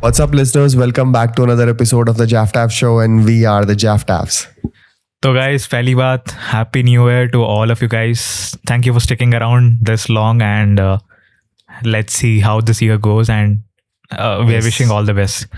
What's up, listeners? Welcome back to another episode of the Jaftav Show, and we are the Jaftavs. तो guys पहली बात happy new year to all of you guys. Thank you for sticking around this long and let's see how this year goes and we are wishing all the best.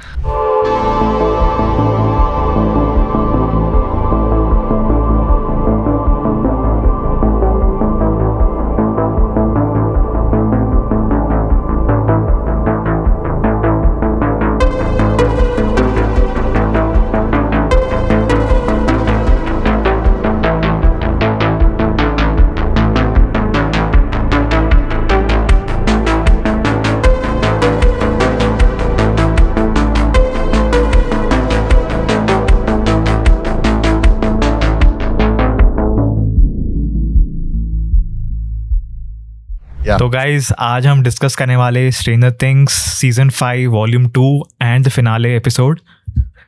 Yeah. तो guys आज हम discuss करने वाले Stranger Things season 5 volume 2 and the finale episode.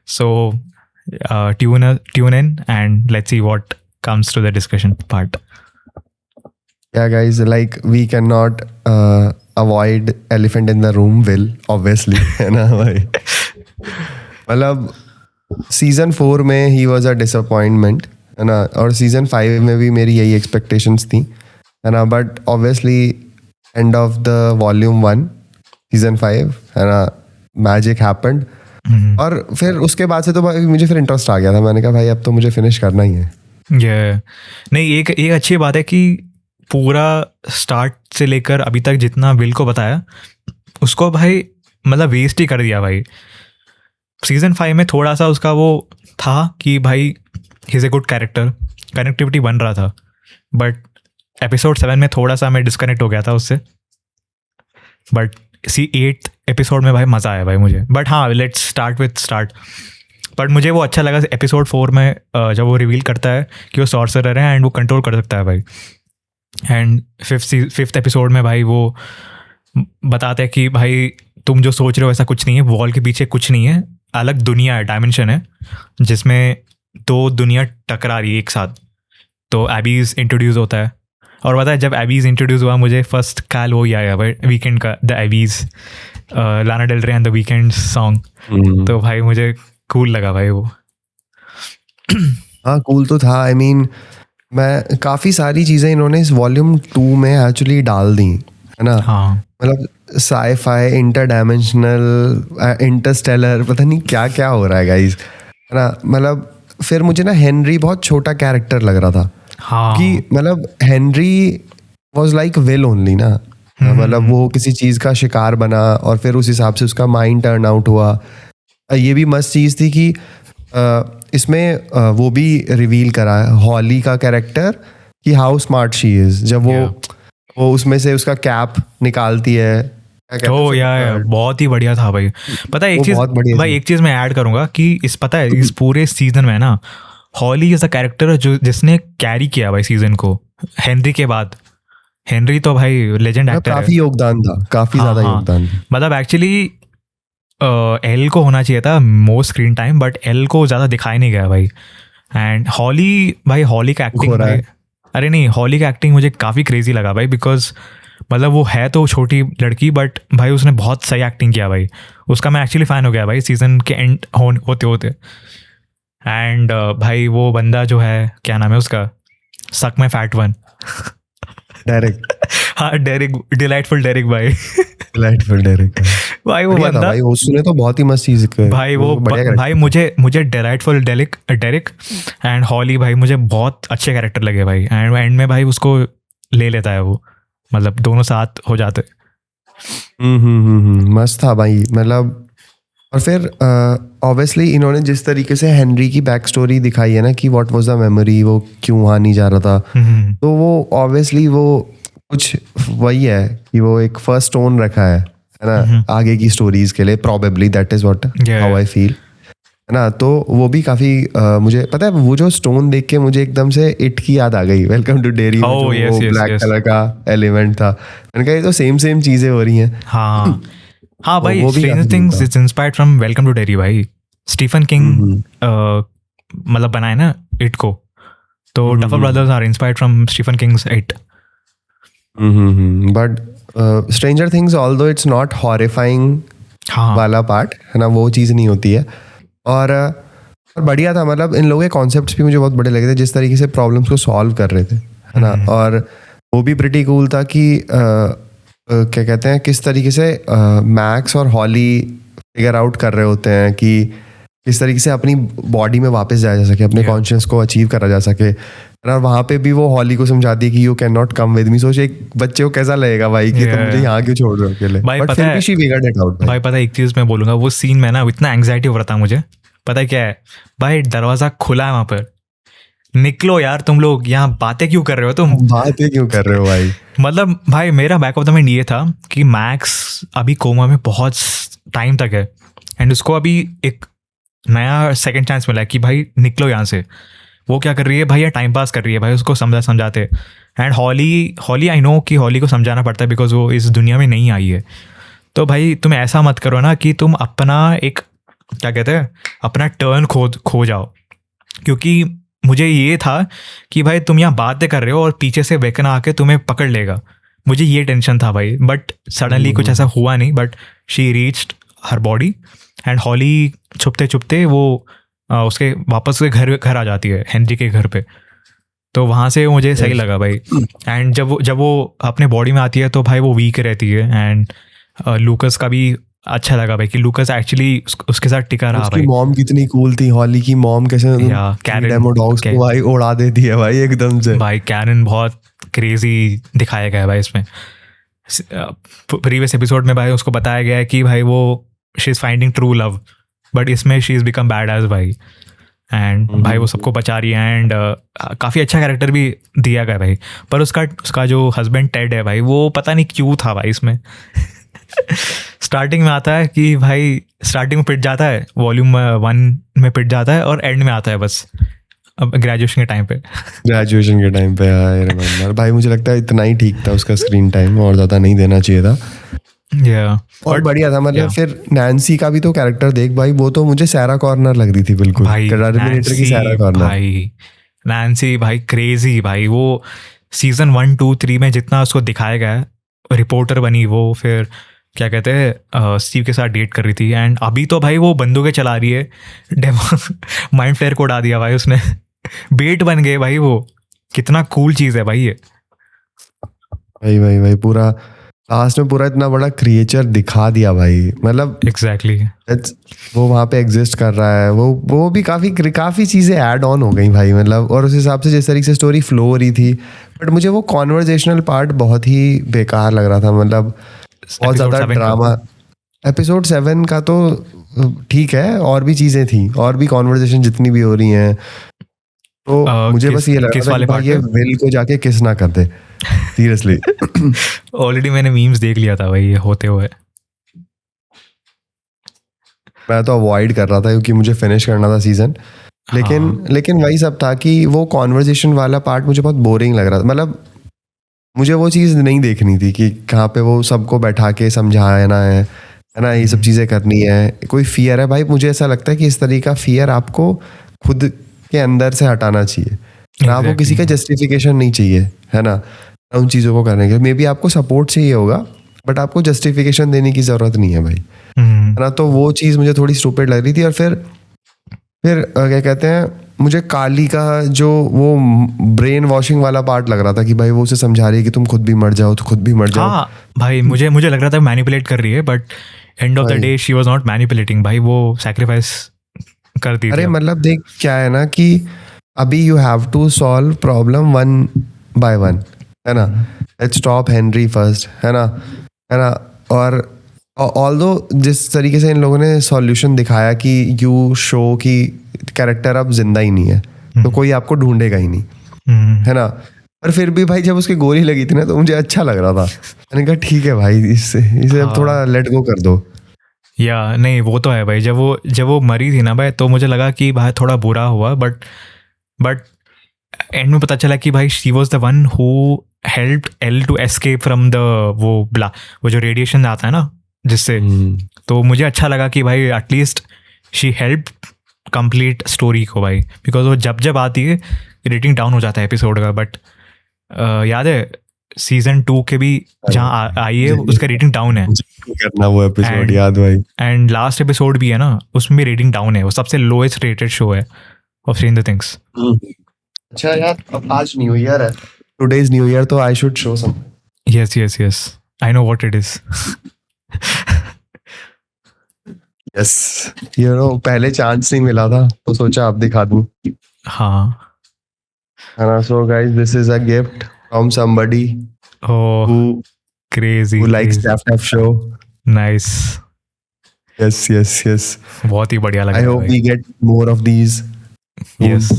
So tune in and let's see what comes to the discussion part. Yeah, guys, like we cannot avoid elephant in the room, Will, obviously. है ना भाई? मतलब season 4 में he was a disappointment, है ना, और season 5 में भी मेरी यही एक्सपेक्टेशंस थी, है ना, but obviously and of the volume 1 season 5, है ना, मैजिक हैपेंड. और फिर उसके बाद से तो भाई मुझे फिर इंटरेस्ट आ गया था. मैंने कहा भाई अब तो मुझे फिनिश करना ही है. नहीं, एक अच्छी बात है कि पूरा स्टार्ट से लेकर अभी तक जितना विल को बताया उसको भाई मतलब वेस्ट ही कर दिया भाई. सीजन 5 में थोड़ा सा उसका वो था कि भाई he is a good character, connectivity बन रहा था, बट एपिसोड 7 में थोड़ा सा मैं डिस्कनेक्ट हो गया था उससे. बट 8th एपिसोड में भाई मज़ा आया भाई मुझे. बट हाँ, let's start with start. But मुझे वो अच्छा लगा एपिसोड 4 में जब वो रिवील करता है कि वो सॉर्सरर है एंड वो कंट्रोल कर सकता है भाई. एंड 5th एपिसोड में भाई वो बताते हैं कि भाई तुम जो सोच रहे हो ऐसा कुछ नहीं है, वॉल के पीछे कुछ नहीं है, अलग दुनिया है, डायमेंशन है जिसमें 2 दुनिया टकरा रही है एक साथ. तो एबीज इंट्रोड्यूस होता है और पता है जब एबीज इंट्रोड्यूस हुआ मुझे फर्स्ट ख्याल वो ही आया भाई वीकेंड का, द एबीज, लाना डेल रे एंड द वीकेंड सॉन्ग. तो भाई मुझे कूल लगा भाई वो. हाँ, कूल तो था. आई मीन मैं काफ़ी सारी चीज़ें इन्होंने इस वॉल्यूम 2 में एक्चुअली डाल दी, है ना. हाँ, मतलब साई-फाई, इंटर डायमेंशनल, इंटरस्टेलर, पता नहीं क्या क्या हो रहा है गाइस, है ना. मतलब फिर मुझे ना हेनरी बहुत छोटा कैरेक्टर लग रहा था. हाँ, कि मतलब Henry was like will only ना. मतलब वो किसी चीज़ का शिकार बना और फिर उस हिसाब से उसका माइंड टर्न आउट हुआ. ये भी मस्त चीज़ थी कि इसमें वो भी रिवील करा हॉली का कैरेक्टर कि हाउ स्मार्ट शी इज़. जब वो उसमें से उसका कैप निकालती है. बहुत ही बढ़िया था भाई. पता है एक चीज़ भाई, एक चीज़ मैं ऐड करूँगा कि पता है इस पूरे सीजन में ना हॉली इज अ कैरेक्टर जिसने कैरी किया भाई सीजन को हेनरी के बाद. हेनरी तो भाई लेजेंड एक्टर है, काफ़ी योगदान था, काफ़ी ज़्यादा योगदान. मतलब एक्चुअली एल को होना चाहिए था मोर स्क्रीन टाइम, बट एल को ज़्यादा दिखाई नहीं गया भाई. एंड हॉली का एक्टिंग भाई, अरे नहीं, हॉली का एक्टिंग मुझे काफ़ी क्रेजी लगा भाई, बिकॉज मतलब वो है तो छोटी लड़की बट भाई उसने बहुत सही एक्टिंग किया भाई. उसका मैं एक्चुअली फ़ैन हो गया भाई सीजन के एंड होते होते. एंड भाई वो बंदा जो है, क्या नाम है उसका, सक माई फैट वन, डेरिक. हाँ डेरिक, डिलाइटफुल डेरिक भाई. डिलाइटफुल डेरिक भाई वो बंदा भाई, वो सुने तो बहुत ही मस्त चीज़ भाई. वो भाई मुझे डिलाइटफुल डेरिक एंड हॉली भाई मुझे बहुत अच्छे कैरेक्टर लगे भाई. एंड एंड में भाई उसको ले लेता है वो, मतलब दोनों साथ हो जाते. मस्त था भाई. मतलब और फिर ऑब्वियसली इन्होंने जिस तरीके से हेनरी की बैक स्टोरी दिखाई है ना कि व्हाट वाज द मेमोरी, वो क्यों वहाँ नहीं जा रहा था, तो वो ऑब्वियसली वो कुछ वही है कि वो एक फर्स्ट स्टोन रखा है ना आगे की स्टोरीज के लिए. Probably that is what how I feel, है ना. तो वो भी काफी मुझे पता है, वो जो स्टोन देख के मुझे एकदम से इट की याद आ गई, वेलकम टू डेरी. वो ब्लैक कलर का एलिमेंट था. मैंने कहा ये तो सेम चीजें हो रही हैं. हाँ हाँ भाई, Stranger Things is inspired from welcome to Derry भाई. स्टीफन किंग मतलब बनाए ना इट को, तो Duffer Brothers are inspired from Stephen King's It. But Stranger Things, although it's not horrifying हाँ वाला पार्ट है ना, वो चीज़ नहीं होती है। और बढ़िया था, मतलब इन लोगों के कॉन्सेप्ट्स भी मुझे बहुत बड़े लगे थे, जिस तरीके से प्रॉब्लम्स को सॉल्व कर रहे थे, है ना। और वो भी प्रिटी कूल था कि क्या कहते हैं, किस तरीके से मैक्स और हॉली फिगर आउट कर रहे होते हैं कि किस तरीके से अपनी बॉडी में वापस जाया जा सके, अपने कॉन्शियस को अचीव करा जा सके। और वहाँ पे भी वो हॉली को समझाती है कि you can not come with me. सोच एक बच्चे को कैसा लगेगा भाई कि तुम मुझे यहाँ क्यों छोड़ रहे हो अकेले, भाई बट पता फिर है भी शी फिगर्ड इट आउट। भाई पता है एक चीज मैं बोलूंगा, वो सीन में ना इतना एंग्जाइटी हो रहा था मुझे, पता है क्या है भाई, दरवाजा खुला है वहां पर, निकलो यार तुम लोग, यहाँ बातें क्यों कर रहे हो तुम, बातें क्यों कर रहे हो भाई। मतलब भाई मेरा बैक ऑफ द माइंड ये था कि मैक्स अभी कोमा में बहुत टाइम तक है, एंड उसको अभी एक नया सेकंड चांस मिला है कि भाई निकलो यहाँ से। वो क्या कर रही है भाई, ये टाइम पास कर रही है भाई, उसको समझाते। एंड हॉली आई नो कि हॉली को समझाना पड़ता है बिकॉज वो इस दुनिया में नहीं आई है। तो भाई तुम ऐसा मत करो ना कि तुम अपना एक क्या कहते हैं अपना टर्न खो जाओ, क्योंकि मुझे ये था कि भाई तुम यहाँ बातें कर रहे हो और पीछे से वेकन आके तुम्हें पकड़ लेगा, मुझे ये टेंशन था भाई। बट सडनली कुछ ऐसा हुआ नहीं, but she reached her body and Holly छुपते छुपते वो उसके वापस से घर आ जाती है, हेनरी के घर पे। तो वहाँ से मुझे सही लगा भाई। एंड जब वो अपने बॉडी में आती है तो भाई वो वीक रहती है। एंड लूकस का भी अच्छा लगा भाई कि लूकस एक्चुअली उसके साथ टिका रहा उसकी भाई। मॉम कितनी कूल थी, हॉली की मॉम कैसे या कैरन डेमो डॉग्स को भाई उड़ा देती है भाई एकदम से। भाई कैरन बहुत क्रेजी दिखाया गया है भाई इसमें। प्रीवियस एपिसोड में भाई उसको बताया गया है कि भाई वो she is finding true love, but इसमें she is become badass भाई। एंड भाई वो सबको बचा रही है। एंड काफ़ी अच्छा कैरेक्टर भी दिया गया भाई। पर उसका जो हस्बैंड टेड है भाई, वो पता नहीं क्यों था भाई इसमें। स्टार्टिंग में आता है कि भाई स्टार्टिंग में पिट जाता है, वॉल्यूम 1 में पिट जाता है और एंड में आता है बस अब ग्रेजुएशन के टाइम पे। ग्रेजुएशन के टाइम पे आई रिमेंबर भाई, मुझे लगता है इतना ही ठीक था उसका स्क्रीन टाइम, और ज़्यादा नहीं देना चाहिए था। और बढ़िया था मतलब। फिर नैन्सी का भी तो कैरेक्टर देख भाई, वो तो मुझे सैरा कॉर्नर लग रही थी बिल्कुल, भाई टर्मिनेटर की सैरा कॉर्नर। भाई नैन्सी भाई क्रेजी भाई, वो सीजन 1, 2, 3 में जितना उसको दिखाया गया है, रिपोर्टर बनी वो, फिर क्या कहते हैं स्टीव के साथ डेट कर रही थी। एंड अभी तो भाई वो बंदूकें चला रही है, माइंड फ्लेयर को उड़ा दिया भाई उसने। बेट बन गए भाई वो, कितना कूल चीज़ है भाई ये। भाई पूरा लास्ट में पूरा इतना बड़ा क्रिएचर दिखा दिया भाई, मतलब एग्जैक्टली वो वहाँ पे एग्जिस्ट कर रहा है, वो भी काफ़ी चीज़ें ऐड ऑन हो गई भाई, मतलब। और उस हिसाब से जिस तरीके से स्टोरी फ्लो हो रही थी, बट मुझे वो कॉन्वर्जेशनल पार्ट बहुत ही बेकार लग रहा था, मतलब बहुत ज़्यादा ड्रामा। एपिसोड 7 का तो ठीक है, और भी चीज़ें थी, और भी कॉन्वर्जेशन जितनी भी हो रही हैं, तो मुझे बस ये लग रहा था कि भाई ये विल को जाके किस ना कर दे, सीरियसली। ऑलरेडी मैंने मीम्स देख लिया था भाई ये होते हुए। मैं तो अवॉइड कर रहा था क्योंकि मुझे फिनिश करना था सीजन, लेकिन वही सब था कि वो कॉन्वर्जेशन वाला पार्ट मुझे बहुत बोरिंग लग रहा था, मतलब मुझे वो चीज़ नहीं देखनी थी कि कहाँ पे वो सबको बैठा के समझाना है ना, ये सब चीज़ें करनी है। कोई फियर है भाई, मुझे ऐसा लगता है कि इस तरीके का फियर आपको खुद के अंदर से हटाना चाहिए, आपको किसी का जस्टिफिकेशन नहीं चाहिए, है ना, उन चीज़ों को करने के। मे बी आपको सपोर्ट चाहिए होगा, बट आपको जस्टिफिकेशन देने की ज़रूरत नहीं है भाई, है ना। तो वो चीज़ मुझे थोड़ी स्टूपिड लग रही थी। और फिर क्या कहते हैं, मुझे काली का जो वो ब्रेन वॉशिंग वाला पार्ट लग रहा था कि भाई वो उसे समझा रही है कि तुम खुद भी मर जाओ, तो खुद भी मर जाओ। हाँ भाई मुझे लग रहा था मैनिपुलेट कर रही है, but and of the day she was not manipulating भाई, वो सैक्रिफाइस कर दी थी। अरे मतलब देख क्या है ना कि अभी you have to solve problem 1 by 1, है ना। लेट्स स्टॉप हेनरी फर्स्ट, है ना। और ऑल्दो जिस तरीके से इन लोगों ने सॉल्यूशन दिखाया कि यू शो कि कैरेक्टर अब जिंदा ही नहीं है, तो कोई आपको ढूंढेगा ही नहीं, है ना। पर फिर भी भाई जब उसकी गोली लगी थी ना, तो मुझे अच्छा लग रहा था। मैंने कहा ठीक है भाई, इसे अब थोड़ा लेट गो कर दो। या नहीं वो तो है भाई, जब वो मरी थी ना भाई, तो मुझे लगा कि भाई थोड़ा बुरा हुआ, बट एंड में पता चला कि भाई she was the one who helped L two escape from the वो जो रेडिएशन आता है ना जिससे। तो मुझे अच्छा लगा कि भाई at least she help complete story को भाई, बिकॉज वो जब आती है रेटिंग डाउन हो जाता है एपिसोड का। बट याद है सीजन 2 के भी जहाँ आई है उसका रेटिंग डाउन है, करना वो एपिसोड And- याद भाई। एंड लास्ट एपिसोड भी है ना उसमें भी रेटिंग डाउन है, वो सबसे लोएस्ट रेटेड शो है ऑफ स्ट्रेंजर थिंग्स। अच्छा यार, अब आज न्यू ईयर है, टुडे इज न्यू ईयर, तो I should show some. Yes yes yes, I know what it is. Yes, you know पहले चांस नहीं मिला था तो सोचा अब दिखा दूं, हाँ, है ना। So guys, this is a gift from somebody oh who crazy, who likes Tap show. Nice, Yes. बहुत ही बढ़िया लग I रहा है hope भाई। we get more of these. Yes,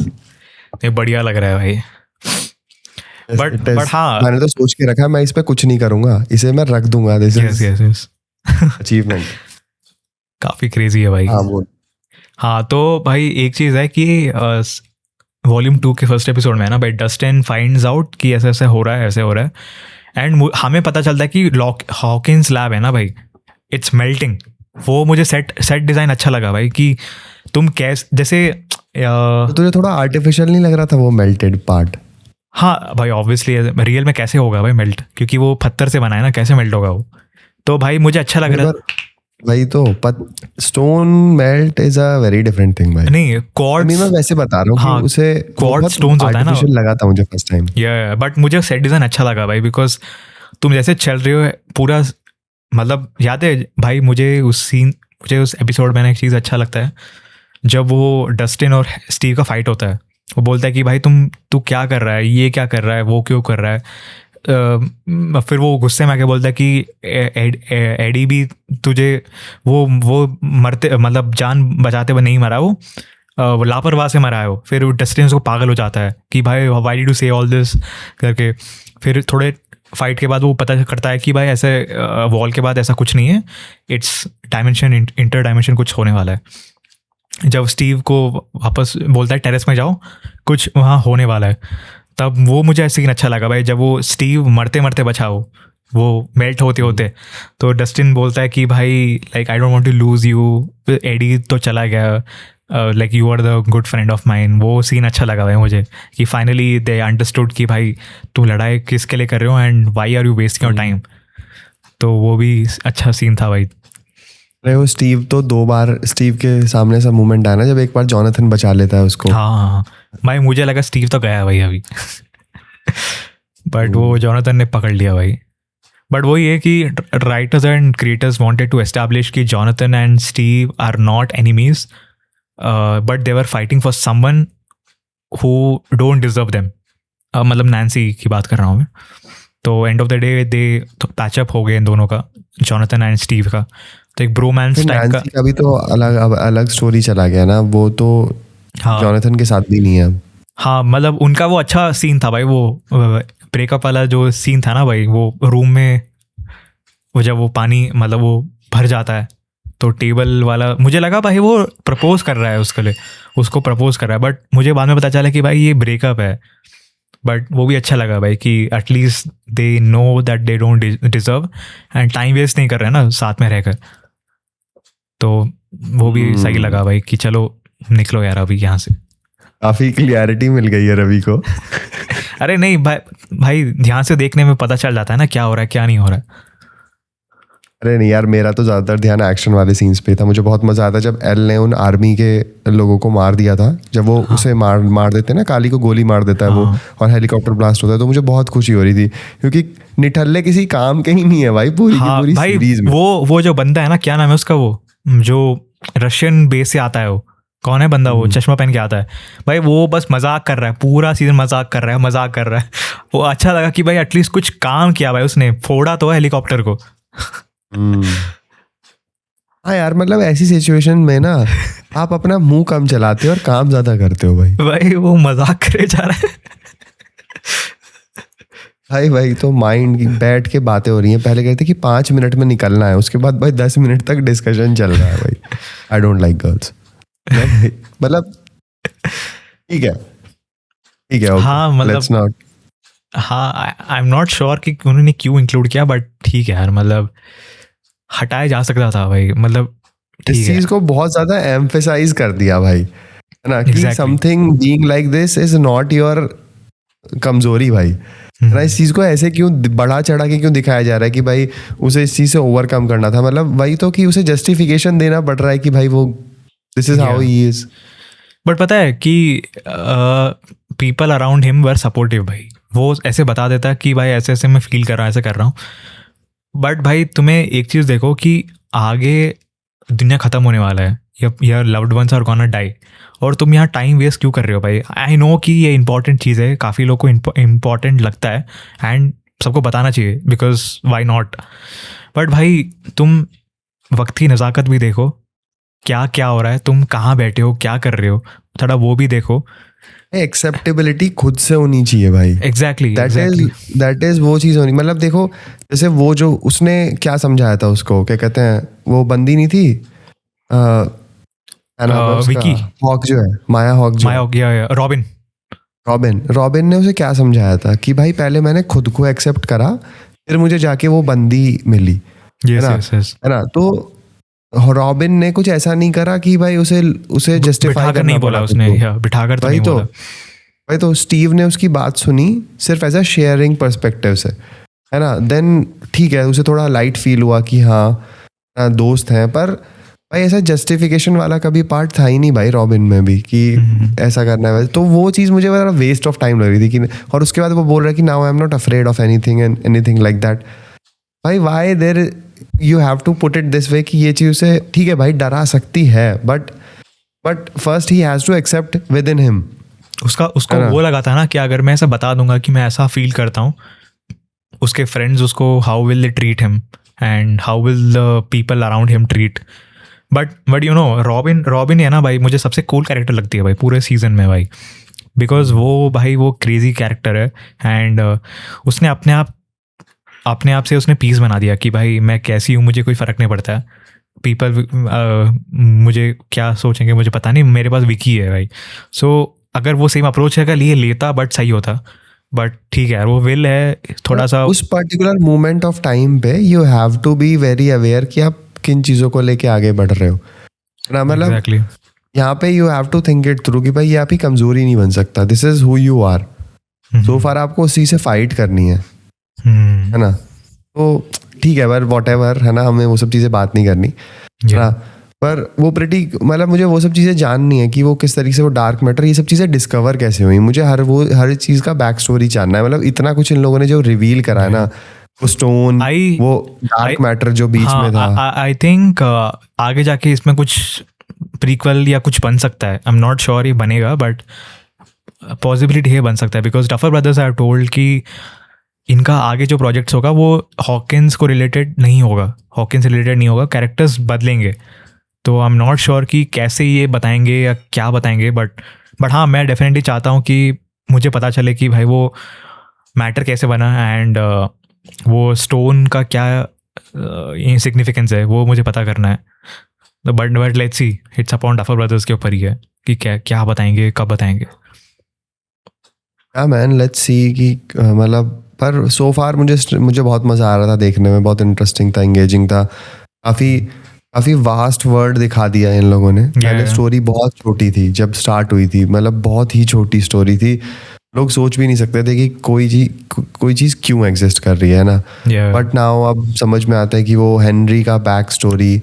ये बढ़िया लग रहा है भाई। Yes, But- it is. but हाँ। मैंने तो सोच के रखा है, मैं इस पे कुछ नहीं करूंगा, इसे मैं रख दूंगा। This yes is yes yes, achievement. काफी क्रेजी है भाई। हाँ बोल। हाँ तो भाई एक चीज़ है कि वॉल्यूम 2 के फर्स्ट एपिसोड में है ना भाई, डस्टिन फाइंड्स आउट कि ऐसे ऐसे हो रहा है, ऐसे हो रहा है, एंड हमें पता चलता है कि हॉकिंस लैब है ना भाई, इट्स मेल्टिंग। वो मुझे सेट डिज़ाइन अच्छा लगा भाई, कि तुम कैसे जैसे तो तुझे थोड़ा आर्टिफिशियल नहीं लग रहा था वो मेल्टेड पार्ट? हाँ भाई, ऑब्वियसली रियल में कैसे होगा भाई मेल्ट, क्योंकि वो पत्थर से बना है ना, कैसे मेल्ट होगा वो। तो भाई मुझे अच्छा लग रहा वही तो, stone melt is a very different thing भाई। नहीं, क्वार्ट्ज, मैं वैसे बता रहा हूँ हाँ, कि उसे क्वार्ट्ज stones होता है ना, artificial लगा था मुझे फर्स्ट टाइम। या बट मुझे सेट डिज़ाइन अच्छा लगा भाई, बिकॉज तुम जैसे चल रहे हो पूरा, मतलब याद है भाई मुझे उस एपिसोड में ना एक चीज़ अच्छा लगता है, जब वो डस्टिन और स्टीव का फाइट होता है, वो बोलता है कि भाई तू क्या कर रहा है, ये क्या कर रहा है, वो क्यों कर रहा है। फिर वो गुस्से में आके बोलता है कि एडी भी तुझे वो मरते, मतलब जान बचाते हुए नहीं मरा, वो लापरवाह से मरा है वो। फिर डस्टिन उसको पागल हो जाता है कि भाई व्हाई डिड यू से ऑल दिस करके। फिर थोड़े फाइट के बाद वो पता करता है कि भाई ऐसे वॉल के बाद ऐसा कुछ नहीं है, इट्स डायमेंशन, इंटर डायमेंशन कुछ होने वाला है। जब स्टीव को वापस बोलता है टेरेस में जाओ, कुछ वहाँ होने वाला है, तब वो मुझे सीन अच्छा लगा भाई, जब वो स्टीव मरते मरते बचा वो मेल्ट होते होते, तो डस्टिन बोलता है कि भाई like I don't want to lose you, Eddie तो चला गया, like you are the good friend of mine. वो सीन अच्छा लगा भाई मुझे, कि फाइनली दे अंडरस्टूड कि भाई तुम लड़ाई किसके लिए कर रहे हो and why are you wasting your time. तो वो भी अच्छा सीन था भाई। अरे वो स्टीव तो 2 बार स्टीव के सामने सा मोमेंट आया ना, जब एक बार जॉनथन बचा लेता है उसको। हाँ भाई, मुझे लगा स्टीव तो गया भाई अभी, बट वो जॉनथन ने पकड़ लिया भाई। बट वही है कि writers and creators wanted to establish कि Jonathan and Steve are not enemies, but they were fighting for someone who don't deserve them. मतलब नैन्सी की बात कर रहा हूँ मैं। तो end of the day they patch up हो गए इन दोनों का, जॉनथन एंड स्टीव का। तो एक ब्रोमांस टाइप का। अभी तो अलग स्टोरी चला गया ना, वो तो हाँ जॉनथन के साथ भी नहीं है। हाँ, मतलब उनका वो अच्छा सीन था भाई, वो ब्रेकअप वाला जो सीन था ना भाई, वो रूम में वो जब वो पानी मतलब वो भर जाता है, तो टेबल वाला मुझे लगा भाई वो प्रपोज कर रहा है उसके लिए, उसको प्रपोज कर रहा है, बट मुझे बाद में पता चला कि भाई ये ब्रेकअप है। बट वो भी अच्छा लगा भाई कि at least they know that they don't deserve, and time waste नहीं कर रहे हैं ना साथ में रहकर। तो वो भी सही लगा भाई कि चलो निकलो यार अभी यहाँ से। काफी क्लियरिटी मिल गई है रवि को। अरे नहीं भाई ध्यान से देखने में पता चल जाता है ना क्या हो रहा है क्या नहीं हो रहा है। अरे नहीं यार, मेरा तो ज्यादातर ध्यान एक्शन वाले सीन्स पे था। मुझे बहुत मजा आता जब एल ने उन आर्मी के लोगों को मार दिया था, जब वो उसे मार देते हैं ना, काली को गोली मार देता है वो, और हेलीकॉप्टर ब्लास्ट होता है, तो मुझे बहुत खुशी हो रही थी, क्योंकि निठल्ले किसी काम के ही नहीं है भाई पूरी की पूरी भाई सीरीज में। वो जो बंदा है ना, क्या नाम है उसका, वो जो रशियन बेस से आता है, वो कौन है बंदा, वो चश्मा पहन के आता है भाई, वो बस मजाक कर रहा है पूरा सीजन, मजाक कर रहा है। वो अच्छा लगा कि भाई एटलीस्ट कुछ काम किया भाई उसने, फोड़ा तो है हेलीकॉप्टर को। हाँ यार, मतलब ऐसी सिचुएशन में ना आप अपना मुंह कम चलाते हो और काम ज्यादा करते हो भाई। वो मजाक करे जा रहा है भाई तो माइंड की बैठ के बातें हो रही हैं। पहले कहते कि 5 मिनट में निकलना है, उसके बाद भाई 10 मिनट तक डिस्कशन चल रहा है भाई। I don't like girls. मतलब ठीक है okay, हाँ मतलब let's not. हाँ, आई एम नॉट श्योर कि उन्होंने क्यों इंक्लूड किया, बट ठीक है यार, मतलब हटाया जा सकता था भाई, मतलब इस चीज को बहुत ज्यादा एम्फेसाइज कर दिया भाई, है ना, कि something being like this is not your कमजोरी भाई। ना इस चीज को ऐसे क्यों बढ़ा चढ़ा के क्यों दिखाया जा रहा है कि भाई उसे इस चीज से ओवरकम करना था, मतलब वही तो कि उसे जस्टिफिकेशन देना पड़ रहा है कि भाई वो this is how he is. But पता है कि पीपल अराउंड हिम वर सपोर्टिव भाई, वो ऐसे बता देता कि भाई ऐसे ऐसे मैं फील कर रहा हूँ, ऐसे कर रहा हूँ। बट भाई तुम्हें एक चीज़ देखो कि आगे दुनिया ख़त्म होने वाला है, your loved ones are gonna die, और तुम यहाँ टाइम वेस्ट क्यों कर रहे हो भाई? आई नो कि ये इंपॉर्टेंट चीज़ है, काफ़ी लोग को इम्पॉर्टेंट लगता है एंड सबको बताना चाहिए, बिकॉज वाई नॉट। बट भाई तुम वक्त की नज़ाकत भी देखो, क्या क्या हो रहा है, तुम कहाँ बैठे हो, क्या कर रहे हो, थोड़ा वो भी देखो। एक्सेप्टेबिलिटी खुद से होनी चाहिए भाई। एग्जैक्टली दैट इज वो चीज होनी, मतलब देखो जैसे वो जो उसने क्या समझाया था उसको, क्या कहते हैं वो बंदी नहीं थी विकी, हॉक जो है, माया हॉक जो है, रॉबिन रॉबिन ने उसे क्या समझाया था कि भाई पहले मैंने खुद को एक्सेप्ट करा, फिर मुझे जाके वो बंदी मिली, है ना। तो रॉबिन ने कुछ ऐसा नहीं करा कि भाई उसे जस्टिफाई करना नहीं बोला उसने, बिठाकर तो नहीं बोला भाई। तो स्टीव ने उसकी बात सुनी सिर्फ एज अ शेयरिंग पर्सपेक्टिव से, है ना। देन ठीक है, उसे थोड़ा लाइट फील हुआ कि हाँ दोस्त हैं, पर भाई ऐसा जस्टिफिकेशन वाला कभी पार्ट था ही नहीं भाई रॉबिन में भी कि ऐसा करना है। तो वो चीज़ मुझे बड़ा वेस्ट ऑफ टाइम लग रही थी कि, और उसके बाद वो बोल रहा है कि now I am not afraid of anything and anything like that. भाई why there you have to put it this way कि ये चीज़ उसे ठीक है भाई डरा सकती है, बट फर्स्ट ही has to accept within him. उसको वो लगा था ना कि अगर मैं ऐसा बता दूंगा कि मैं ऐसा फील करता हूँ, उसके फ्रेंड्स उसको how will they treat him and how will the people around him treat. But you know robin है ना भाई, मुझे सबसे कूल कैरेक्टर लगती है भाई पूरे सीजन में भाई, बिकॉज वो क्रेजी कैरेक्टर है एंड उसने अपने आप से उसने पीस बना दिया कि भाई मैं कैसी हूँ, मुझे कोई फ़र्क नहीं पड़ता है, पीपल मुझे क्या सोचेंगे मुझे पता नहीं, मेरे पास विकी है भाई। सो अगर वो सेम अप्रोच है लिए लेता बट सही होता, बट ठीक है वो विल है थोड़ा सा। उस पर्टिकुलर मोमेंट ऑफ टाइम पे you have to be very aware कि आप किन चीज़ों को लेके आगे बढ़ रहे हो ना, मतलब यहाँ पे you have to think it through कि भाई ये आपकी कमजोरी नहीं बन सकता, this is who you are. So far आपको उसी से फाइट करनी है ना। तो ठीक है, पर वॉट एवर है ना, हमें वो सब चीज़ें बात नहीं करनी है ना। पर वो प्रिटी, मतलब मुझे वो सब चीज़ें जाननी है कि वो किस तरीके से वो डार्क मैटर ये सब चीज़ें डिस्कवर कैसे हुई, मुझे हर चीज़ का बैक स्टोरी जानना है। मतलब इतना कुछ इन लोगों ने जो रिवील करा है ना, वो स्टोन, वो डार्क मैटर जो बीच में था, आई थिंक आगे जाके इसमें कुछ प्रीक्वल या कुछ बन सकता है। आई एम नॉट श्योर ये बनेगा, बट पॉसिबिलिटी है बन सकता है, because duffer brothers have told कि इनका आगे जो प्रोजेक्ट्स होगा वो हॉकिंस को रिलेटेड नहीं होगा, हॉकिंस से रिलेटेड नहीं होगा, कैरेक्टर्स बदलेंगे। तो आई एम नॉट श्योर कि कैसे ये बताएंगे या क्या बताएंगे, बट हाँ मैं डेफिनेटली चाहता हूँ कि मुझे पता चले कि भाई वो मैटर कैसे बना एंड वो स्टोन का क्या सिग्निफिकेंस है, वो मुझे पता करना है। But let's see, it's upon duffer brothers के ऊपर ही है कि क्या बताएंगे, कब बताएंगे। हाँ मैन, लेट्स सी कि मतलब, पर सो फार मुझे बहुत मज़ा आ रहा था देखने में, बहुत इंटरेस्टिंग था, एंगेजिंग था, काफ़ी वास्ट वर्ड दिखा दिया इन लोगों ने। पहले स्टोरी बहुत छोटी थी जब स्टार्ट हुई थी, मतलब बहुत ही छोटी स्टोरी थी, लोग सोच भी नहीं सकते थे कि कोई चीज़ क्यों एग्जिस्ट कर रही है ना। बट नाउ अब समझ में आता है कि वो हेनरी का बैक स्टोरी।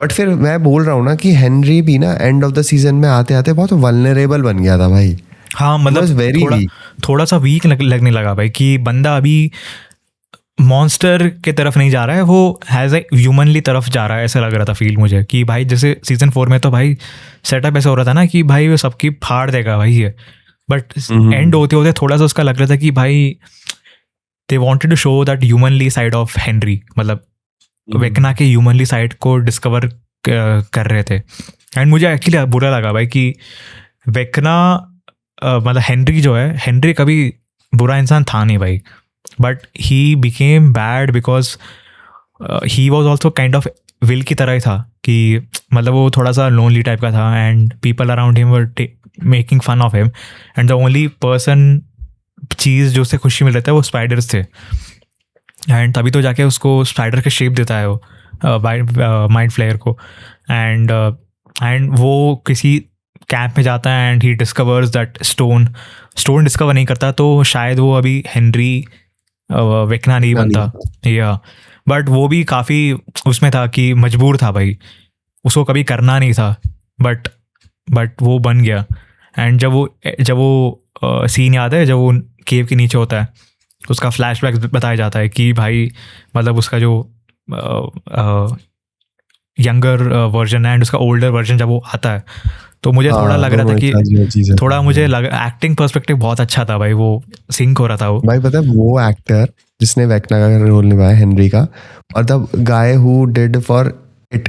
बट फिर मैं बोल रहा हूँ ना कि हेनरी भी ना एंड ऑफ द सीजन में आते आते बहुत वल्नरेबल बन गया था भाई। हाँ मतलब थोड़ा सा वीक लगने लगा भाई कि बंदा अभी मॉन्स्टर के तरफ नहीं जा रहा है, वो हैज़ ए ह्यूमनली तरफ जा रहा है, ऐसा लग रहा था फील मुझे कि भाई जैसे सीजन 4 में तो भाई सेटअप ऐसा हो रहा था ना कि भाई वो सबकी फाड़ देगा भाई ये, बट एंड होते होते थोड़ा सा उसका लग रहा था कि भाई they wanted to show that humanly side of Henry, मतलब वेकना के ह्यूमनली साइड को डिस्कवर कर रहे थे। एंड मुझे एक्चुअली बुरा लगा भाई कि वेकना मतलब हेनरी कभी बुरा इंसान था नहीं भाई, but he became bad because he was also kind of will की तरह ही था कि मतलब वो थोड़ा सा लोनली टाइप का था and people around him were making fun of him and the only person चीज़ जो उससे खुशी मिल रहा था वो स्पाइडर्स थे। एंड तभी तो जाके उसको स्पाइडर के शेप देता है वो माइंड फ्लेयर को, एंड वो किसी कैंप में जाता है and he discovers that stone discover नहीं करता, तो शायद वो अभी हेनरी वेकना नहीं बनता या, बट वो भी काफ़ी उसमें था कि मजबूर था भाई, उसको कभी करना नहीं था, बट वो बन गया। एंड जब वो सीन याद है जब वो केव के नीचे होता है, उसका फ्लैशबैक बताया जाता है कि भाई मतलब उसका जो यंगर वर्जन है एंड उसका ओल्डर वर्जन जब वो आता है, तो मुझे थोड़ा लग रहा था कि थोड़ा मुझे एक्टिंग पर्सपेक्टिव बहुत अच्छा था भाई, वो सिंक हो रहा था वो। भाई पता है वो एक्टर जिसने वेकना का रोल निभाया हेनरी का, और the guy who did for it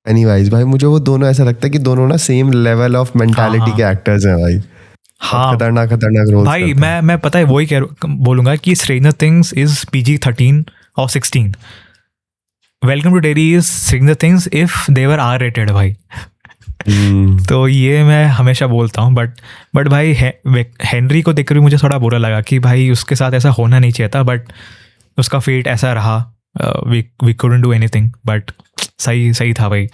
penny-wise, भाई मुझे वो दोनों ऐसा लगता है कि दोनों ना सेम लेवल ऑफ मेंटालिटी के एक्टर्स हैं भाई। हाँ खतरनाक रोल्स भाई, मैं पता है वही बोलूंगा कि स्ट्रेंजर थिंग्स इज PG-13 और 16, welcome to Derry is Stranger Things if they were R-rated भाई। तो ये मैं हमेशा बोलता हूँ, बट भाई हेनरी को देखकर भी मुझे थोड़ा बुरा लगा कि भाई उसके साथ ऐसा होना नहीं चाहिए था, बट उसका फेट ऐसा रहा, we couldn't do anything, but सही था भाई।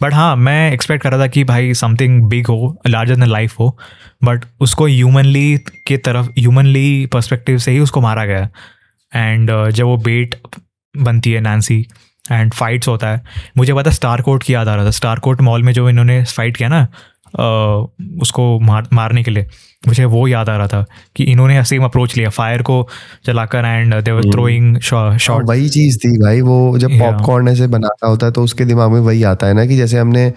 बट हाँ, मैं एक्सपेक्ट कर रहा था कि भाई समथिंग बिग हो, लार्जर देन लाइफ हो, बट उसको ह्यूमनली पर्सपेक्टिव से ही उसको मारा गया। एंड जब वो बेट बनती है नैन्सी एंड फाइट्स होता है, मुझे पता स्टार कोर्ट की याद आ रहा था, स्टार कोर्ट मॉल में जो इन्होंने फाइट किया ना उसको मारने के लिए, मुझे वो याद आ रहा था कि इन्होंने सेम अप्रोच लिया फायर को जलाकर, and they were throwing shot. वही चीज थी भाई, वो जब पॉपकॉर्न ऐसे बनाता होता है तो उसके दिमाग में वही आता है ना कि जैसे हमने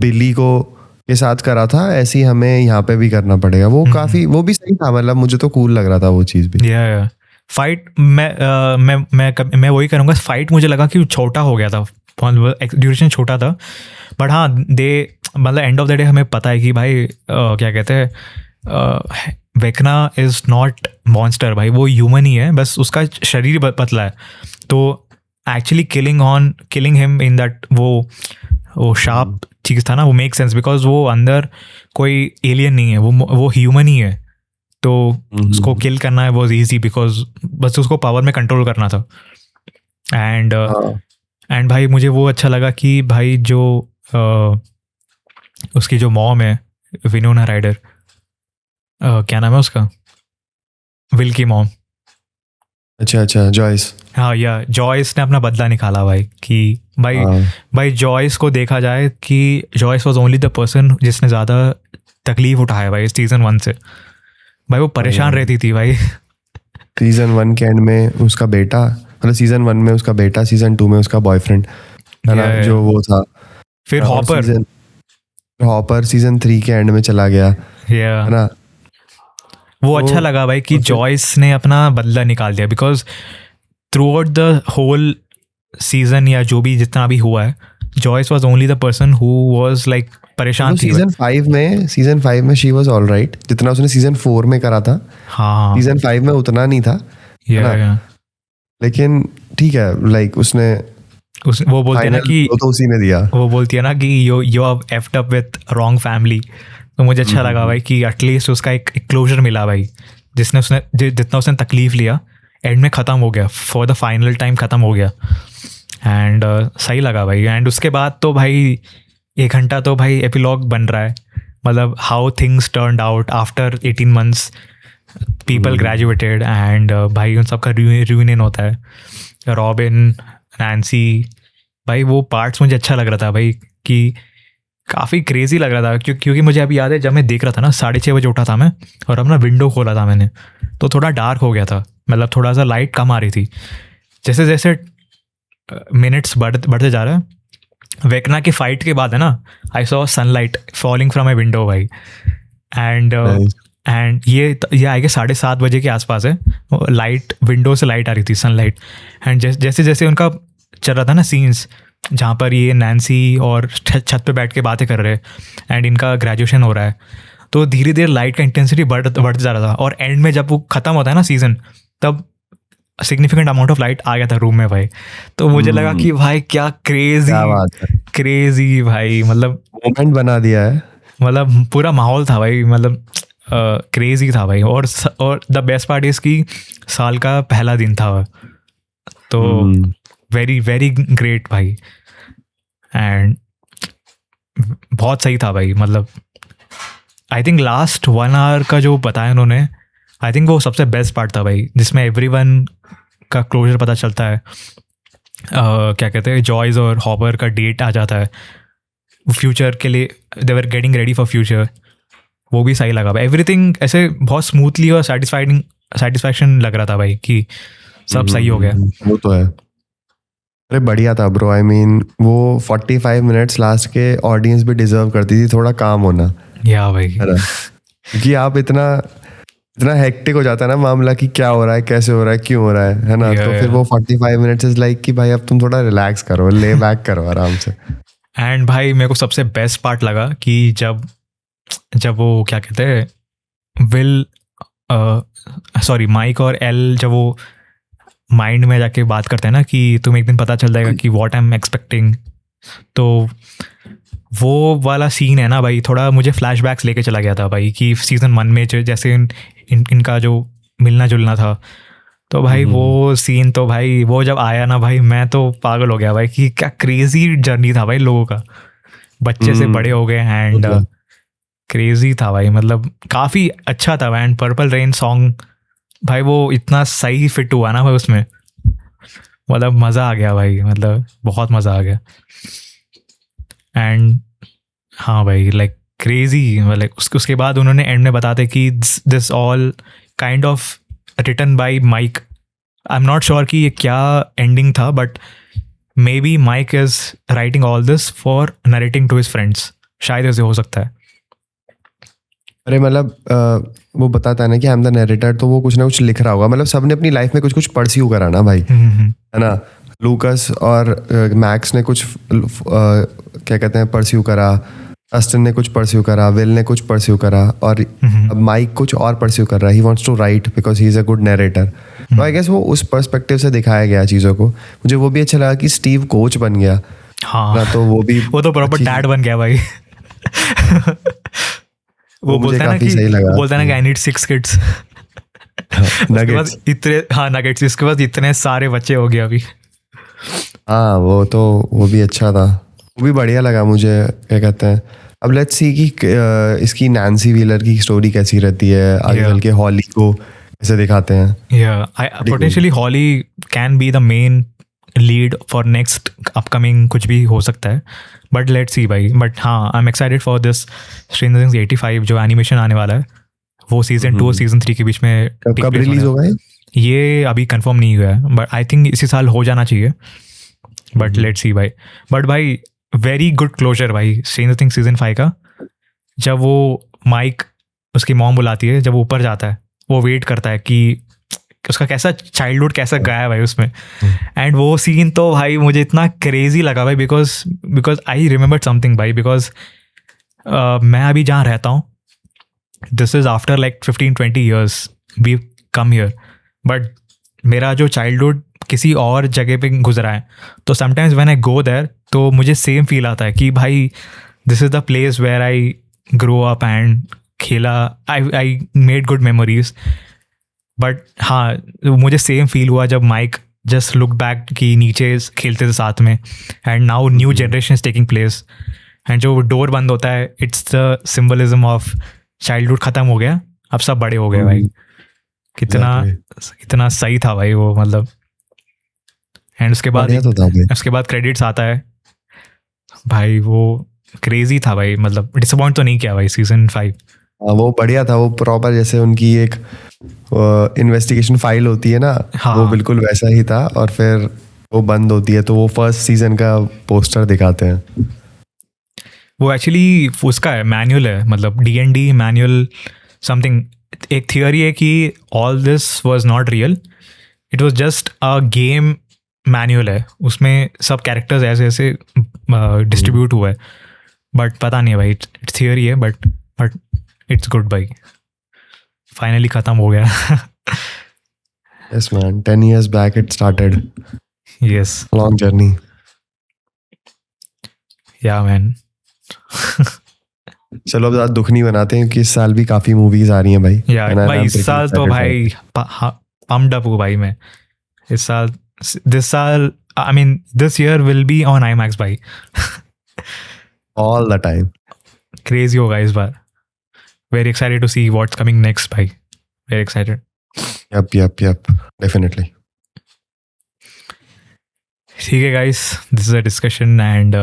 बिल्ली को के साथ करा था ऐसे ही हमें यहाँ पे भी करना पड़ेगा। वो काफी वो भी सही था, मतलब मुझे तो कूल लग रहा था वो चीज भी। फाइट मैं वही करूँगा, फाइट मुझे लगा कि छोटा हो गया था, ड्यूरेशन छोटा था, बट हाँ मतलब एंड ऑफ द डे हमें पता है कि भाई क्या कहते हैं, वेकना इज़ नॉट मॉन्स्टर भाई, वो ह्यूमन ही है, बस उसका शरीर पतला है। तो actually killing him in that वो शार्प चीज़ था ना, वो मेक सेंस बिकॉज वो अंदर कोई एलियन नहीं है, वो ह्यूमन ही है, तो उसको किल करना है वो ईजी बिकॉज बस उसको पावर में कंट्रोल करना था। एंड भाई मुझे वो अच्छा लगा कि भाई जो उसकी जो मॉम है विनोना राइडर, क्या नाम है उसका, विल की मॉम। अच्छा जॉयस। हाँ या जॉयस ने अपना बदला निकाला भाई, कि भाई जॉयस को देखा जाए कि Joyce was only the person जिसने ज़्यादा तकलीफ उठाया भाई सीजन 1 से। भाई वो परेशान रहती थी भाई। सीजन 1 के एंड में उसका बेटा, मतलब सीजन 1 में उसका बेटा, सीजन 2 में उसका बॉयफ्रेंड है ना, जो वो था। फिर हॉपर सीजन 3 के एंड में चला गया है ना। वो अच्छा लगा भाई कि जॉयस ने अपना बदला निकाल दिया, because throughout the whole season या जो भी जितना भी हुआ है, Joyce was only the person who was like परेशान थी। सीजन 5 में शी वाज ऑलराइट, जितना उसने सीजन 4 में करा था। हाँ सीजन 5 में उतना नहीं था, लेकिन ठीक है, लाइक उसने वो बोलती है ना कि तो उसी ने दिया, वो बोलती है ना कि you have effed up with wrong family. तो मुझे अच्छा लगा भाई कि एटलीस्ट उसका एक क्लोजर मिला भाई, जितना उसने तकलीफ लिया एंड में ख़त्म हो गया, फॉर द फाइनल टाइम ख़त्म हो गया। एंड सही लगा भाई। एंड उसके बाद तो भाई 1 घंटा तो भाई एपिलॉग बन रहा है, मतलब how things turned out after 18 months, people graduated, and भाई उन सबका रियूनियन होता है, रॉबिन, नैन्सी। भाई वो पार्ट्स मुझे अच्छा लग रहा था भाई, कि काफ़ी क्रेजी लग रहा था, क्योंकि मुझे अभी याद है जब मैं देख रहा था ना 6:30 बजे उठा था मैं, और अपना विंडो खोला था मैंने, तो थोड़ा डार्क हो गया था, मतलब थोड़ा सा लाइट कम आ रही थी। जैसे जैसे मिनट्स बढ़ते जा रहे हैं, वेकना की फाइट के बाद है ना, I saw sunlight falling from my window भाई। एंड ये आई गेस 7:30 बजे के आसपास है, लाइट विंडो से लाइट आ रही थी, सनलाइट। एंड जैसे जैसे उनका चल रहा था ना सीन्स, जहाँ पर ये नैन्सी और छत पे बैठ के बातें कर रहे हैं एंड इनका ग्रेजुएशन हो रहा है, तो धीरे धीरे लाइट का इंटेंसिटी बढ़ते जा रहा था, और एंड में जब वो ख़त्म होता है ना सीजन, तब सिग्निफिकेंट अमाउंट ऑफ लाइट आ गया था रूम में भाई। तो मुझे लगा कि भाई क्या क्रेजी भाई, मतलब मोमेंट बना दिया है, मतलब पूरा माहौल था भाई, मतलब क्रेजी था भाई। और द बेस्ट पार्ट इज कि साल का पहला दिन था, तो वेरी वेरी ग्रेट भाई। एंड बहुत सही था भाई, मतलब आई थिंक लास्ट 1 hour का जो बताया उन्होंने, आई थिंक वो सबसे बेस्ट पार्ट था भाई, जिसमें एवरीवन का क्लोजर पता चलता है, क्या कहते हैं, जॉयस और हॉपर का डेट आ जाता है फ्यूचर के लिए, they were getting ready for future, वो भी सही लगा भाई। एवरीथिंग ऐसे बहुत स्मूथली और सेटिस्फैक्शन लग रहा था भाई कि सब सही हो गया। वो तो है। अरे बढ़िया था ब्रो, आई मीन वो 45 मिनट्स लास्ट के ऑडियंस भी डिजर्व करती थी थोड़ा काम होना, या भाई है ना? क्योंकि आप इतना इतना हेक्टिक हो जाता है ना मामला कि क्या हो रहा है, कैसे हो रहा है, क्यों हो रहा है ना? Yeah, तो फिर yeah. वो 45 मिनट्स इज लाइक कि भाई अब तुम थोड़ा रिलैक्स करो, ले बैक करो आराम से। एंड भाई मेरे को सबसे बेस्ट पार्ट लगा कि जब वो क्या कहते हैं, विल सॉरी माइक और एल, जब वो माइंड में जाके बात करते हैं ना कि तुम्हें एक दिन पता चल जाएगा कि व्हाट आई एम एक्सपेक्टिंग, तो वो वाला सीन है ना भाई, थोड़ा मुझे फ्लैशबैक्स लेके चला गया था भाई कि सीजन 1 में जैसे इनका जो मिलना जुलना था, तो भाई वो सीन तो भाई वो जब आया ना भाई, मैं तो पागल हो गया भाई कि क्या क्रेजी जर्नी था भाई लोगों का, बच्चे से बड़े हो गए एंड क्रेजी था भाई, मतलब काफ़ी अच्छा था। एंड पर्पल रेन सॉन्ग भाई वो इतना सही फिट हुआ ना भाई उसमें, मतलब मज़ा आ गया भाई, मतलब बहुत मज़ा आ गया। एंड हाँ भाई लाइक क्रेजी, मतलब उसके बाद उन्होंने एंड में बताते कि this all kind of written by Mike. I am not sure कि ये क्या एंडिंग था, but maybe Mike is writing all this for narrating to his friends, शायद ऐसे हो सकता है। अरे मतलब वो बताता है ना कि आई एम द नरेटर, तो वो कुछ ना कुछ लिख रहा होगा, मतलब सबने अपनी लाइफ में कुछ कुछ परस्यू करा ना भाई, है ना? लूकस और मैक्स ने कुछ क्या कहते हैं परस्यू करा, अस्टन ने कुछ परस्यू करा, विल ने कुछ परस्यू करा, और अब माइक कुछ और परस्यू कर रहा है। He wants to write because he is a good narrator. तो आई गेस वो उस पर्सपेक्टिव से दिखाया गया चीज़ों को। मुझे वो भी अच्छा लगा कि स्टीव कोच बन गया हाँ ना, तो वो तो प्रॉपर डैड बन गया भाई। वो बोलता है ना कि I need 6 kids. Nuggets, nuggets, इसके बाद इतने सारे बच्चे हो गए अभी। हाँ वो भी अच्छा था, वो भी बढ़िया लगा मुझे। क्या कहते हैं, अब लेट्स सी कि इसकी नैन्सी व्हीलर की स्टोरी कैसी रहती है आगे चल के, हॉली को कैसे दिखाते हैं। Potentially Holly can be the main lead for next upcoming, कुछ भी हो सकता है, बट लेट्स सी भाई। बट हाँ, I am excited for this stranger things 85 जो एनिमेशन आने वाला है, वो सीजन 2 और सीजन 3 के बीच में कब रिलीज होगा ये अभी कंफर्म नहीं हुआ है, बट आई थिंक इसी साल हो जाना चाहिए, बट लेट्स सी भाई। बट भाई वेरी गुड क्लोजर भाई स्ट्रेंजर थिंग्स सीजन 5 का, जब वो माइक उसकी मॉम बुलाती है, जब वो ऊपर जाता है, वो वेट करता है कि उसका कैसा चाइल्डहुड कैसा गया है भाई उसमें। एंड वो सीन तो भाई मुझे इतना क्रेजी लगा भाई, बिकॉज आई रिमेंबर समथिंग भाई, बिकॉज मैं अभी जहाँ रहता हूँ, this is after like 15-20 years we come here, but मेरा जो चाइल्डहुड किसी और जगह पे गुजरा है, तो sometimes when I go there तो मुझे सेम फील आता है कि भाई this is the place where I grow up and खेला, I made good memories. But हाँ, मुझे सेम फील हुआ जब माइक जस्ट लुक बैक कि नीचे खेलते थे साथ में, and now new generation is taking place, and जो डोर बंद होता है it's the symbolism of childhood ख़त्म हो गया, अब सब बड़े हो गए भाई। कितना सही था भाई वो, मतलब। एंड उसके बाद क्रेडिट्स आता है भाई, वो क्रेजी था भाई, मतलब डिसअपॉइंट तो नहीं किया भाई सीजन 5। वो बढ़िया था, वो प्रॉपर जैसे उनकी एक इन्वेस्टिगेशन फाइल होती है ना, वो बिल्कुल वैसा ही था। और फिर वो बंद होती है तो वो फर्स्ट सीजन का पोस्टर दिखाते हैं। वो एक्चुअली उसका है, मैनुअल है, मतलब D&D मैनुअल समथिंग। एक थियोरी है कि all this was not real, it was just a game manual है, उसमें सब कैरेक्टर्स ऐसे ऐसे डिस्ट्रीब्यूट हुआ है, बट पता नहीं है भाई, इट्स थियोरी है, बट इट्स गुड भाई, फाइनली खत्म हो गया। Yes man, 10 years back it started. Yes. Long journey. Yeah man. चलो अब ज़्यादा दुख नहीं बनाते हैं, क्योंकि इस साल भी काफ़ी मूवीज आ रही हैं भाई। भाई इस साल तो भाई पम्प्ड अप हूँ भाई मैं। इस साल, दिस साल, I mean this year will be on IMAX भाई। All the time. Crazy होगा इस बार। Very excited to see what's coming next भाई। Very excited. Yep, definitely. ठीक है guys, this is a discussion and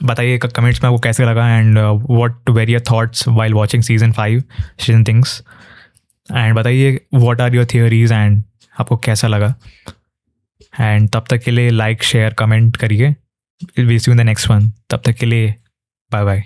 बताइए कमेंट्स में आपको कैसे लगा and what were your thoughts while watching season 5 season things, and बताइए what are your theories and आपको कैसा लगा। एंड तब तक के लिए लाइक शेयर कमेंट करिए। Will see you in the next one. तब तक के लिए बाय बाय।